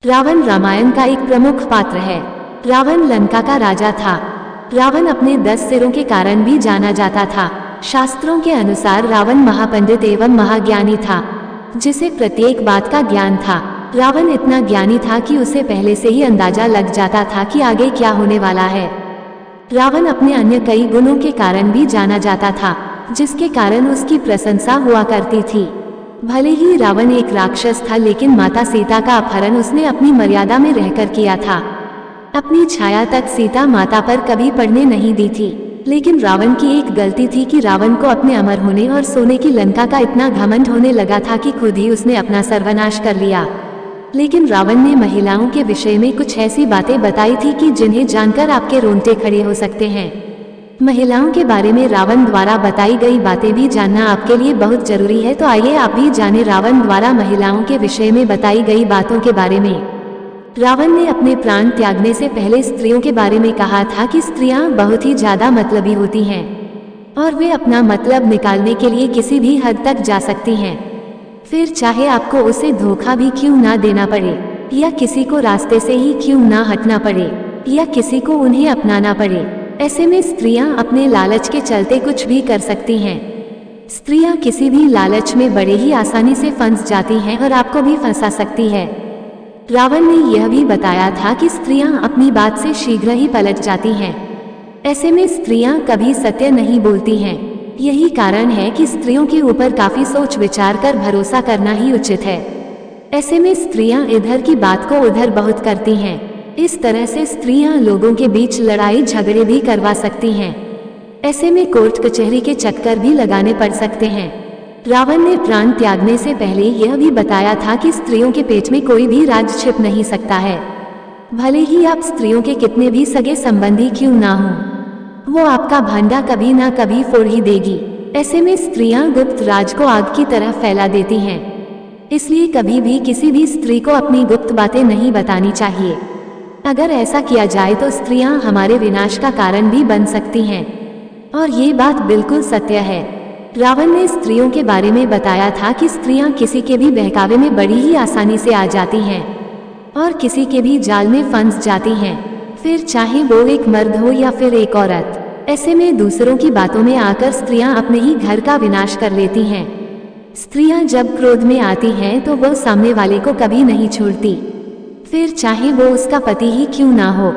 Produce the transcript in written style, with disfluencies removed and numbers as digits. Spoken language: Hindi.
रावण रामायण का एक प्रमुख पात्र है। रावण लंका का राजा था। रावण अपने 10 सिरों के कारण भी जाना जाता था। शास्त्रों के अनुसार रावण महापंडित एवं महाज्ञानी था, जिसे प्रत्येक बात का ज्ञान था। रावण इतना ज्ञानी था कि उसे पहले से ही अंदाजा लग जाता था कि आगे क्या होने वाला है। रावण अपने अन्य कई गुणों के कारण भी जाना जाता था, जिसके कारण उसकी प्रशंसा हुआ करती थी। भले ही रावण एक राक्षस था, लेकिन माता सीता का अपहरण उसने अपनी मर्यादा में रहकर किया था। अपनी छाया तक सीता माता पर कभी पड़ने नहीं दी थी। लेकिन रावण की एक गलती थी कि रावण को अपने अमर होने और सोने की लंका का इतना घमंड होने लगा था कि खुद ही उसने अपना सर्वनाश कर लिया। लेकिन रावण ने महिलाओं के विषय में कुछ ऐसी बातें बताई थी कि जिन्हें जानकर आपके रोंगटे खड़े हो सकते हैं। महिलाओं के बारे में रावण द्वारा बताई गई बातें भी जानना आपके लिए बहुत जरूरी है। तो आइए आप भी जाने रावण द्वारा महिलाओं के विषय में बताई गई बातों के बारे में। रावण ने अपने प्राण त्यागने से पहले स्त्रियों के बारे में कहा था कि स्त्रियां बहुत ही ज्यादा मतलबी होती हैं और वे अपना मतलब निकालने के लिए किसी भी हद तक जा सकती हैं, फिर चाहे आपको उसे धोखा भी क्यों ना देना पड़े, या किसी को रास्ते से ही क्यों ना हटना पड़े, या किसी को उन्हें अपनाना पड़े। ऐसे में स्त्रियां अपने लालच के चलते कुछ भी कर सकती हैं। स्त्रियां किसी भी लालच में बड़े ही आसानी से फंस जाती हैं और आपको भी फंसा सकती है। रावण ने यह भी बताया था कि स्त्रियां अपनी बात से शीघ्र ही पलट जाती हैं। ऐसे में स्त्रियां कभी सत्य नहीं बोलती हैं। यही कारण है कि स्त्रियों के ऊपर काफी सोच विचार कर भरोसा करना ही उचित है। ऐसे में स्त्रियां इधर की बात को उधर बहुत करती हैं। इस तरह से स्त्रियां लोगों के बीच लड़ाई झगड़े भी करवा सकती हैं। ऐसे में कोर्ट कचहरी के चक्कर भी लगाने पड़ सकते हैं। रावण ने प्राण त्यागने से पहले यह भी बताया था कि स्त्रियों के पेट में कोई भी राज छिप नहीं सकता है। भले ही आप स्त्रियों के कितने भी सगे संबंधी क्यों ना हो, वो आपका भांडा कभी ना कभी फोड़ ही देगी। ऐसे में स्त्रियां गुप्त राज को आग की तरह फैला देती हैं। इसलिए कभी भी किसी भी स्त्री को अपनी गुप्त बातें नहीं बतानी चाहिए। अगर ऐसा किया जाए तो स्त्रियां हमारे विनाश का कारण भी बन सकती हैं, और ये बात बिल्कुल सत्य है। रावण ने स्त्रियों के बारे में बताया था कि स्त्रियां किसी के भी बहकावे में बड़ी ही आसानी से आ जाती हैं और किसी के भी जाल में फंस जाती हैं, फिर चाहे वो एक मर्द हो या फिर एक औरत। ऐसे में दूसरों की बातों में आकर स्त्रियां अपने ही घर का विनाश कर लेती हैं। स्त्रियां जब क्रोध में आती हैं तो वो सामने वाले को कभी नहीं छोड़ती, फिर चाहे वो उसका पति ही क्यों ना हो।